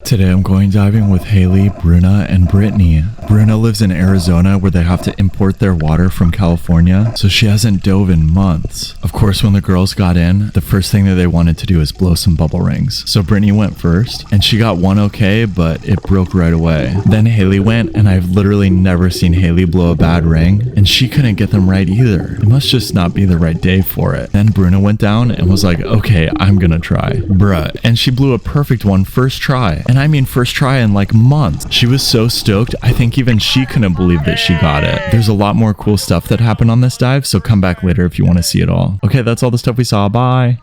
Today I'm going diving with Haley, Bruna, and Brittany. Bruna lives in Arizona where they have to import their water from California, so she hasn't dove in months. Of course, when the girls got in, the first thing that they wanted to do is blow some bubble rings. So Brittany went first, and she got one okay, but it broke right away. Then Haley went, and I've literally never seen Haley blow a bad ring, and she couldn't get them right either. It must just not be the right day for it. Then Bruna went down and was like, okay, I'm gonna try. Bruh. And she blew a perfect one first try. And I mean first try in like months. She was so stoked, I think even she couldn't believe that she got it. There's a lot more cool stuff that happened on this dive, so come back later if you want to see it all. Okay, that's all the stuff we saw. Bye.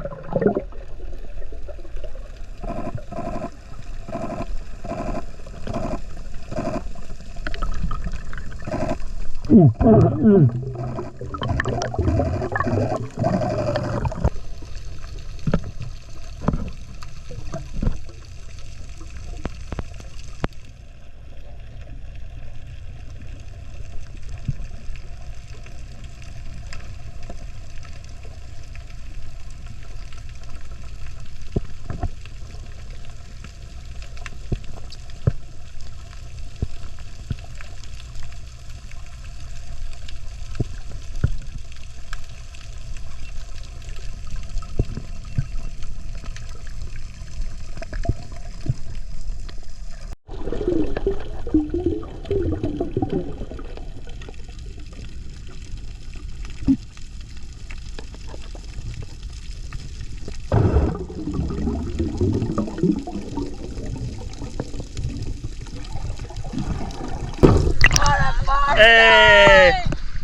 Hey!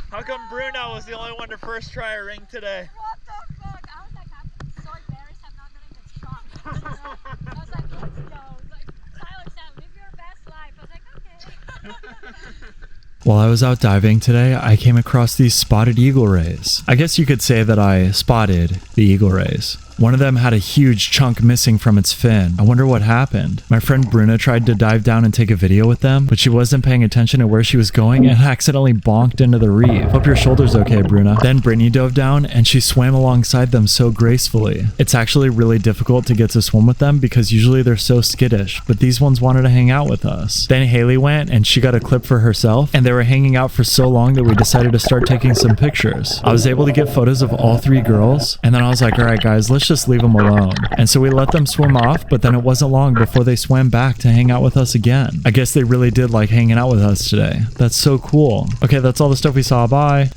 How come Bruna was the only one to first try a ring today? What the fuck? I was like, I'm so embarrassed I'm not gonna get shot. I was like, let's go. Like, Tyler said, live your best life. I was like, okay. While I was out diving today, I came across these spotted eagle rays. I guess you could say that I spotted the eagle rays. One of them had a huge chunk missing from its fin. I wonder what happened. My friend Bruna tried to dive down and take a video with them, but she wasn't paying attention to where she was going and accidentally bonked into the reef. Hope your shoulder's okay, Bruna. Then Brittany dove down and she swam alongside them so gracefully. It's actually really difficult to get to swim with them because usually they're so skittish, but these ones wanted to hang out with us. Then Haley went and she got a clip for herself, and they were hanging out for so long that we decided to start taking some pictures. I was able to get photos of all three girls, and then I was like, all right guys, let's just leave them alone. And so we let them swim off, but then it wasn't long before they swam back to hang out with us again. I guess they really did like hanging out with us today. That's so cool. Okay, that's all the stuff we saw. Bye.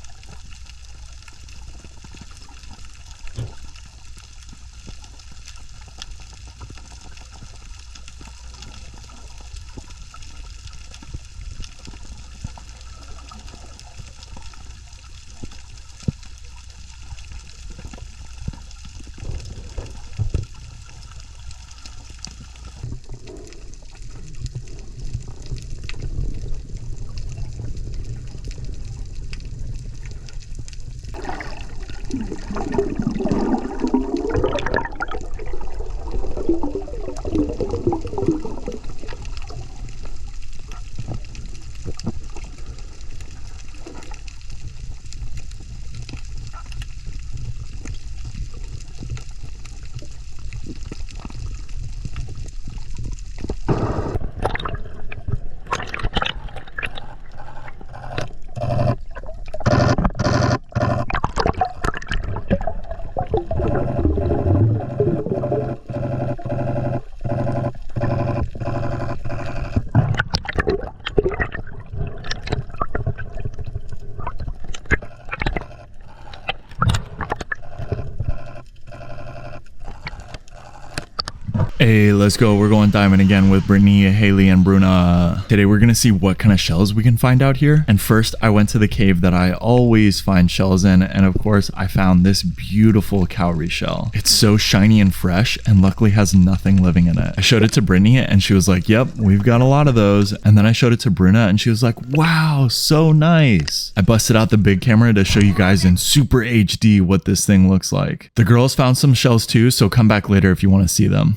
Hey, let's go. We're going diamond again with Brittany, Haley, and Bruna. Today we're gonna see what kind of shells we can find out here. And first, I went to the cave that I always find shells in, and of course, I found this beautiful cowrie shell. It's so shiny and fresh, and luckily has nothing living in it. I showed it to Brittany, and she was like, yep, we've got a lot of those. And then I showed it to Bruna, and she was like, wow, so nice. I busted out the big camera to show you guys in super HD what this thing looks like. The girls found some shells too, so come back later if you want to see them.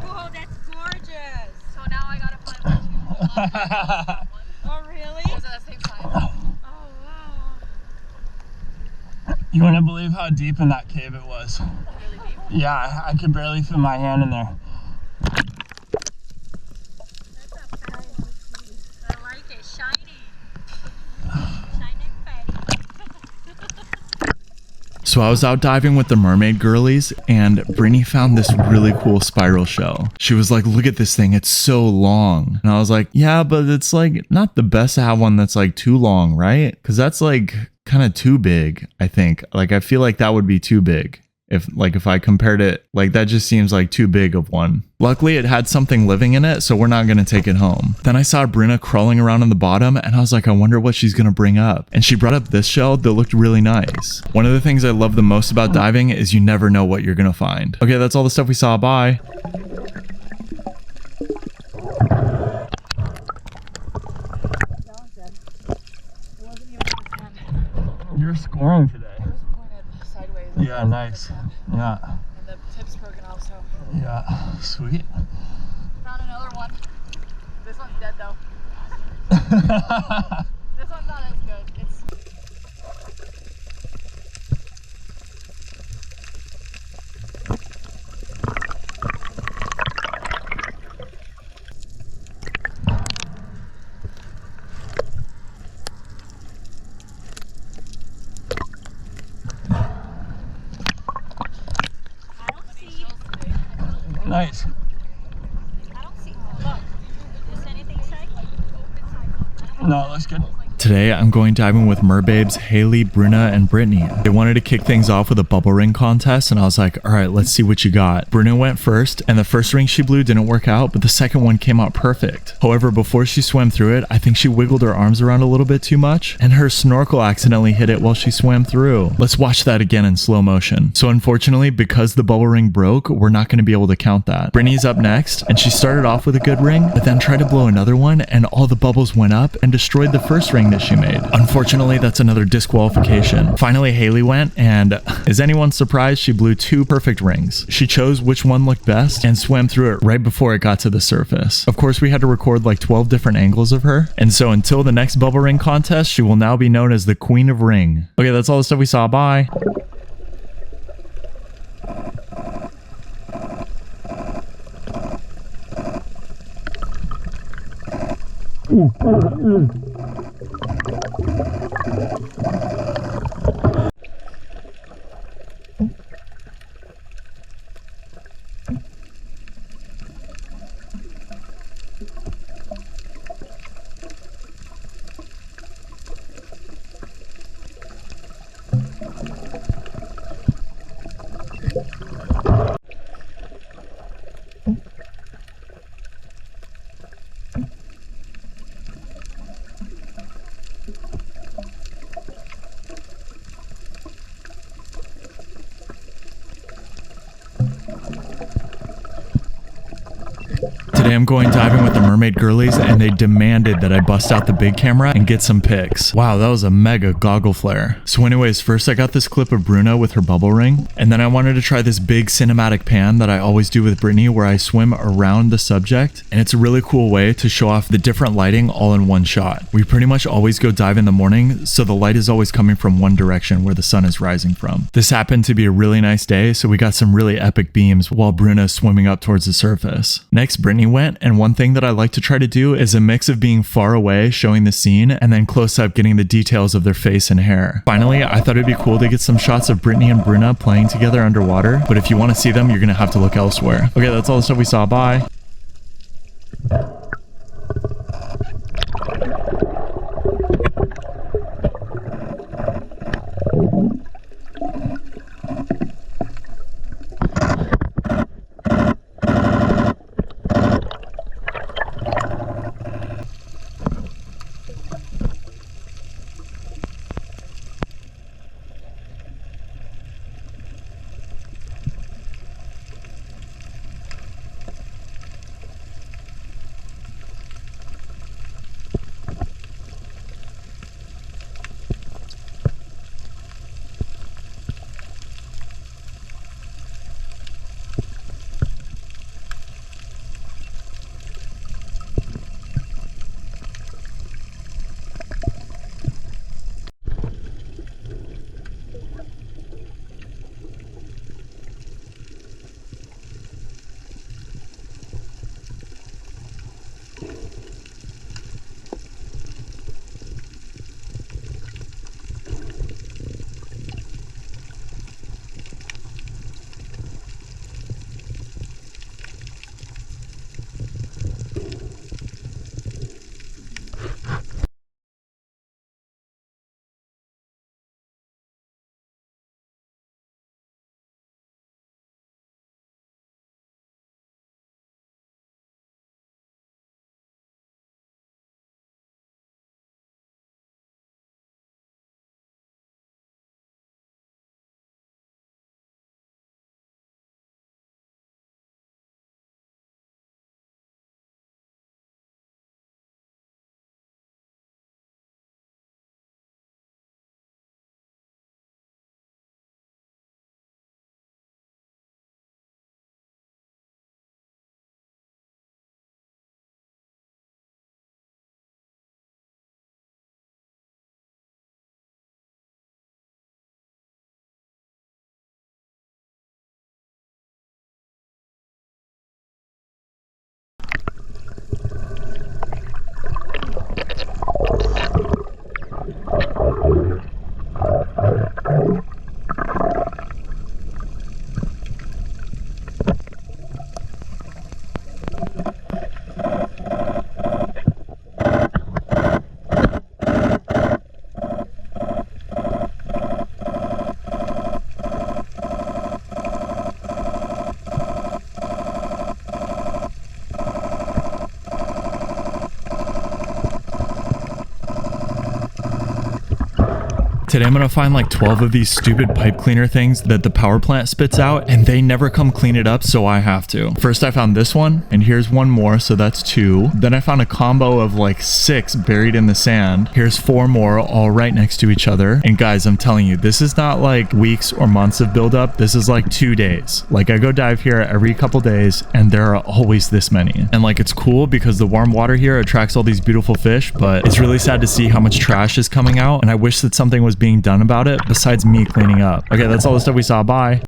Oh, that's gorgeous. So now I gotta find Oh, really? It was at the same time. Oh, wow. You wouldn't believe how deep in that cave it was. Really deep. Yeah, I could barely fit my hand in there. That's a fabulous piece. I like it. Shiny. Shiny fatty. So I was out diving with the mermaid girlies, and Brittany found this really cool spiral shell. She was like, look at this thing, it's so long. And I was like, yeah, but it's like not the best to have one that's like too long, right? Because that's like kind of too big, I think. Like I feel like that would be too big. If I compared it, like that just seems like too big of one. Luckily it had something living in it, so we're not gonna take it home. Then I saw Bruna crawling around on the bottom, and I was like, I wonder what she's gonna bring up. And she brought up this shell that looked really nice. One of the things I love the most about diving is you never know what you're gonna find. Okay, that's all the stuff we saw, bye. You're scoring today. It was pointed sideways. Yeah, nice. Yeah. And the tip's broken off, so. Yeah, sweet. Found another one. This one's dead though. This one's not as good. It's. Nice. I don't see. Look. Does anything say? No, it looks good. Today, I'm going diving with Merbabes, Haley, Bruna, and Brittany. They wanted to kick things off with a bubble ring contest, and I was like, all right, let's see what you got. Bruna went first, and the first ring she blew didn't work out, but the second one came out perfect. However, before she swam through it, I think she wiggled her arms around a little bit too much, and her snorkel accidentally hit it while she swam through. Let's watch that again in slow motion. So unfortunately, because the bubble ring broke, we're not going to be able to count that. Brittany's up next, and she started off with a good ring, but then tried to blow another one, and all the bubbles went up and destroyed the first ring that she made. Unfortunately, that's another disqualification. Finally, Haley went, and is anyone surprised she blew 2 perfect rings? She chose which one looked best and swam through it right before it got to the surface. Of course, we had to record like 12 different angles of her, and so until the next bubble ring contest, she will now be known as the Queen of Ring. Okay, that's all the stuff we saw. Bye. Today I'm going diving with the mermaid girlies, and they demanded that I bust out the big camera and get some pics. Wow, that was a mega goggle flare. So anyways, first I got this clip of Bruna with her bubble ring, and then I wanted to try this big cinematic pan that I always do with Brittany where I swim around the subject, and it's a really cool way to show off the different lighting all in one shot. We pretty much always go dive in the morning, so the light is always coming from one direction where the sun is rising from. This happened to be a really nice day, so we got some really epic beams while Bruna is swimming up towards the surface. Next, Brittany went, and one thing that I like to try to do is a mix of being far away showing the scene and then close up getting the details of their face and hair. Finally, I thought it'd be cool to get some shots of Brittany and Bruna playing together underwater, but if you want to see them, you're gonna have to look elsewhere. Okay, that's all the stuff we saw. Bye. Today I'm gonna find like 12 of these stupid pipe cleaner things that the power plant spits out, and they never come clean it up, so I have to. First I found this one, and here's one more, so that's 2. Then I found a combo of like 6 buried in the sand. Here's 4 more, all right next to each other. And guys, I'm telling you, this is not like weeks or months of buildup. This is like 2 days. Like I go dive here every couple days, and there are always this many. And like it's cool because the warm water here attracts all these beautiful fish, but it's really sad to see how much trash is coming out, and I wish that something was being done about it besides me cleaning up. Okay, that's all the stuff we saw. Bye.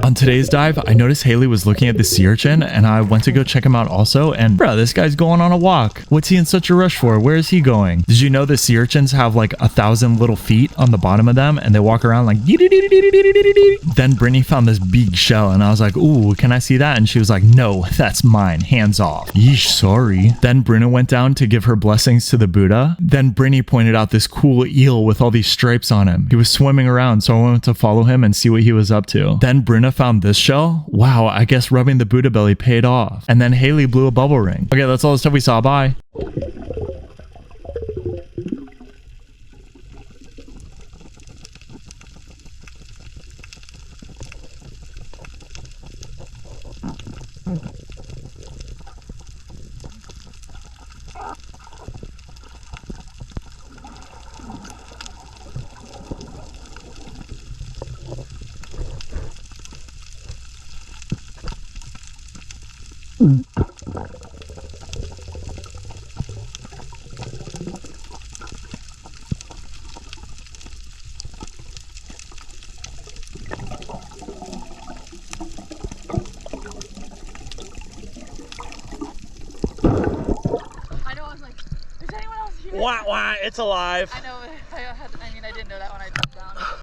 On today's dive, I noticed Haley was looking at the sea urchin, and I went to go check him out also, and bro, this guy's going on a walk. What's he in such a rush for? Where is he going? Did you know the sea urchins have like 1,000 little feet on the bottom of them, and they walk around like Then Brittany found this big shell, and I was like, ooh, can I see that? And she was like, no, that's mine, hands off. Yeesh, sorry. Then Bruna went down to give her blessings to the Buddha. Then Brittany pointed out this cool eel with all these stripes on him. He was swimming around, so I went to follow him and see what he was up to. Then Bruna found this shell. Wow, I guess rubbing the Buddha belly paid off. And then Haley blew a bubble ring. Okay, that's all the stuff we saw. Bye. I know, I was like, is anyone else here? Wah, wah, it's alive. I know.